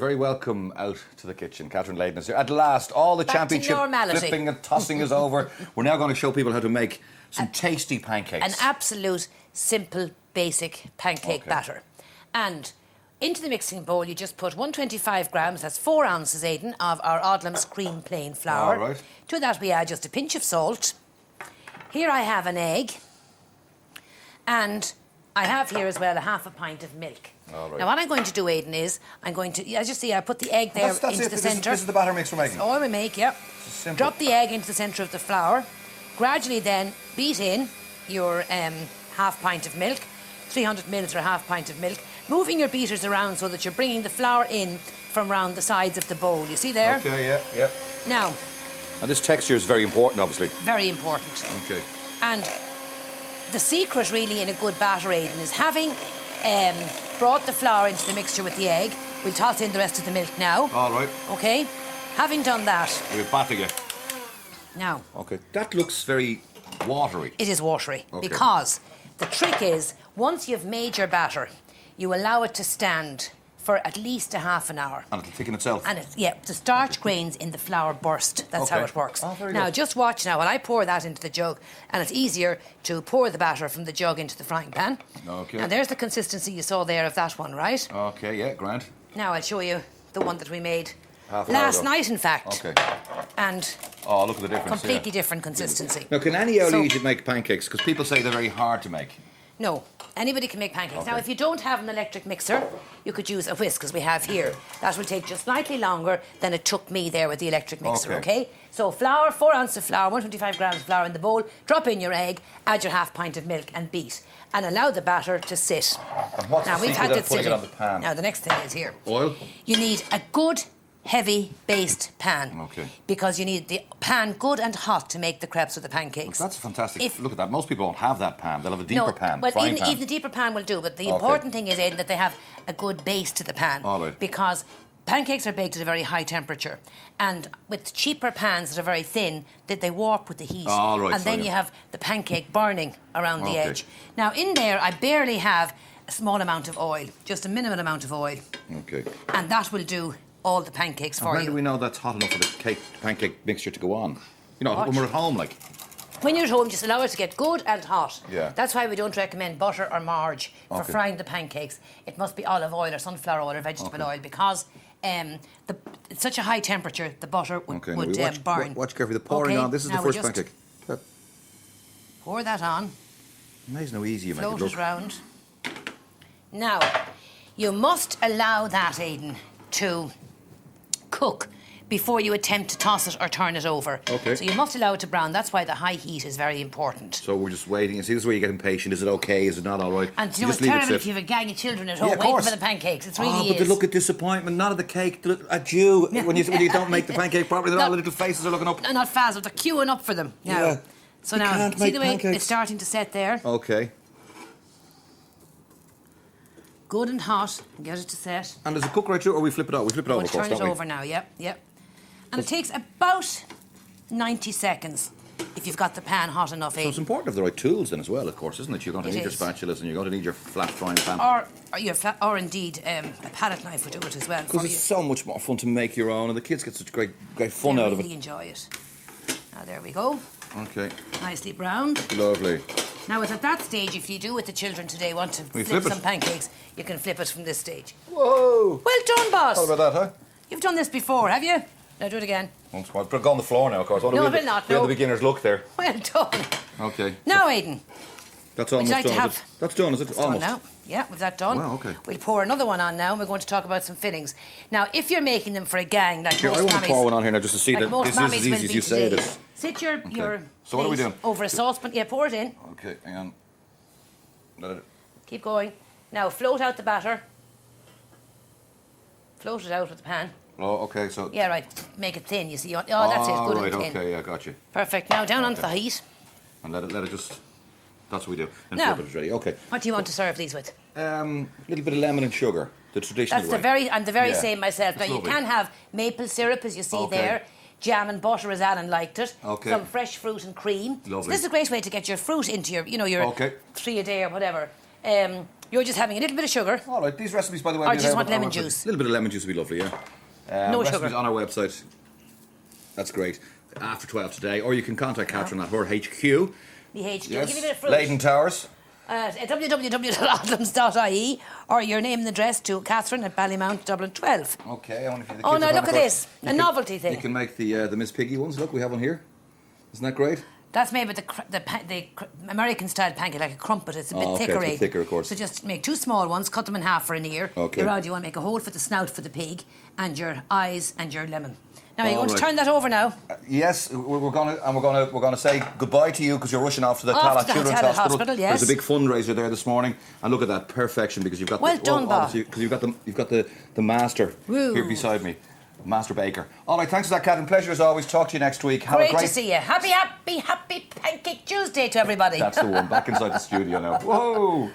very welcome out to the kitchen. Catherine Leyden is here. At last, all the championship flipping and tossing is over. We're now going to show people how to make some tasty pancakes. An absolute, simple, basic pancake batter. And into the mixing bowl, you just put 125 grams, that's 4 ounces, Aidan, of our Odlums cream plain flour. All right. To that we add just a pinch of salt. Here I have an egg. And I have here as well a half a pint of milk. All right. Now what I'm going to do, Aidan, is I'm going to, as you see, I put the egg there into the centre. This is the batter mix we're making. That's all we make, yep. Drop the egg into the centre of the flour. Gradually then beat in your half pint of milk, 300 mils or a half pint of milk, moving your beaters around so that you're bringing the flour in from round the sides of the bowl. You see there? Okay, yeah. Now. And this texture is very important, obviously. Very important. Okay. And the secret really in a good batter, Aidan, is having brought the flour into the mixture with the egg. We'll toss in the rest of the milk now. All right. Okay. Having done that. We're battering it. Now. Okay. That looks very watery. It is watery. Okay. Because the trick is, once you've made your batter, you allow it to stand for at least a half an hour. And it'll thicken itself. And the starch grains in the flour burst. That's how it works. Oh, very now, good. just watch now. When I pour that into the jug, and it's easier to pour the batter from the jug into the frying pan. Okay. And there's the consistency you saw there of that one, right? Okay, yeah, grand. Now I'll show you the one that we made Half an hour last ago. night, in fact. Okay. And Oh, look at the difference. completely different consistency. Now, can any easy make pancakes? Because people say they're very hard to make. No, anybody can make pancakes. Okay. Now, if you don't have an electric mixer, you could use a whisk, as we have here. That will take just slightly longer than it took me there with the electric mixer, okay? So flour, 4 ounces of flour, 125 grams of flour in the bowl, drop in your egg, add your half pint of milk and beat. And allow the batter to sit. And what's Now, the we've secret had of putting it on the pan? Now, the next thing is here. Oil? You need a good, heavy based pan. Okay. Because you need the pan good and hot to make the crepes or the pancakes. That's fantastic. Look at that. Most people don't have that pan. They'll have a deeper pan. Well, frying pan. even the deeper pan will do, but the important thing is, Aidan, that they have a good base to the pan. All right. Because pancakes are baked at a very high temperature. And with cheaper pans that are very thin, they warp with the heat. All right, and then you have the pancake burning around the edge. Now, in there, I barely have a small amount of oil, just a minimal amount of oil. Okay. And that will do all the pancakes for you. When do we know that's hot enough for the pancake mixture to go on? You know, when we're at home, like. When you're at home, just allow it to get good and hot. Yeah. That's why we don't recommend butter or margarine for frying the pancakes. It must be olive oil or sunflower oil or vegetable oil, because it's such a high temperature, the butter would burn. Watch carefully. The pouring on. This is now the first pancake. Pour that on. Amazing how easy you make it Float look. it round. Now, you must allow that, Aidan, to cook before you attempt to toss it or turn it over. Okay. So you must allow it to brown. That's why the high heat is very important. So we're just waiting. And see, this is where you get impatient. Is it okay? Is it not all right? And you know, it's leave it terrible sit. if you have a gang of children at home of waiting course. for the pancakes. It's really but they look at disappointment, not at the cake, at you. when you don't make the pancake properly, all the little faces are looking up. They're not fast, they're queuing up for them. Now. Yeah. So You now, can't see make the way pancakes. it's starting to set there? Okay. Good and hot. Get it to set. And does it cook right through, or we flip it over? We flip it over, We'll of course, turn it don't we? over now, yep. And it takes about 90 seconds if you've got the pan hot enough, So it's important to have the right tools then as well, of course, isn't it? You're going to need your spatulas and you're going to need your flat frying pan. Or indeed a palette knife would do it as well. Because it's so much more fun to make your own, and the kids get such great fun out of it. They really enjoy it. Now there we go. Okay. Nicely browned. Lovely. Now it's at that stage, if you do with the children today want to flip some pancakes, you can flip it from this stage. Whoa! Well done, boss. How about that, huh? You've done this before, have you? Now do it again. Once more. But go on the floor now, of course. No, we but not, We no. have the beginner's look there. Well done. Okay. Now, Aidan. That's almost like to done, is have- it? That's done, is it? It's done Almost. now. Yeah, with that done. Wow, okay. We'll pour another one on now, and we're going to talk about some fillings. Now, if you're making them for a gang, like Here, most I want to mammies, pour one on here now just to see like that most this is mammies as will easy as be you say it today. is. Sit your So what are we plate doing? over a saucepan. Yeah, pour it in. Okay, hang on. Let it... Keep going. Now, float out the batter. Float it out with the pan. Oh, okay, so... Yeah, right. Make it thin, you see. Oh, that's it. Good right, and thin. okay, yeah, got you. Perfect. Now, down onto the heat. And let it just... That's what we do. And Now, flip it ready. Okay. What do you want to serve these with? A little bit of lemon and sugar, the traditional That's way. I'm the very Yeah. same myself. Now, It's you lovely. can have maple syrup, as you see Okay. there, jam and butter, as Alan liked it, Okay. some fresh fruit and cream. Lovely. So this is a great way to get your fruit into your, your Okay. 3 a day or whatever. You're just having a little bit of sugar. All right, these recipes, by the way... Or do you just want lemon juice? A little bit of lemon juice would be lovely, yeah. No recipes sugar. on our website. That's great. After 12 today. Or you can contact Catherine at her HQ. The HQ. Yes. Give me a bit of fruit. Leyden Towers. www.odlums.ie or your name and address to Catherine at Ballymount, Dublin 12. Okay, I wonder if the kids Oh, now have look gone at across. this. A novelty thing. You can make the Miss Piggy ones. Look, we have one here. Isn't that great? That's made with the American-style pancake, like a crumpet. It's a bit thicker, it's a bit thicker, of course. So just make 2 small ones, cut them in half for an ear. Okay. Around you want to make a hole for the snout for the pig, and your eyes and your lemon. Now, are you going to right. turn that over now? Yes, we're gonna say goodbye to you because you're rushing off to the Off Tallaght to the Children's Tallaght Hospital. Hospital, yes. There's a big fundraiser there this morning, and look at that perfection because you've got Well done, Bob. because you've got the master Woo. here beside me, Master Baker. All right, thanks for that, Catherine. Pleasure as always. Talk to you next week. Have Great a great to see you. Happy Pancake Tuesday to everybody. That's the one. Back inside the studio now. Whoa.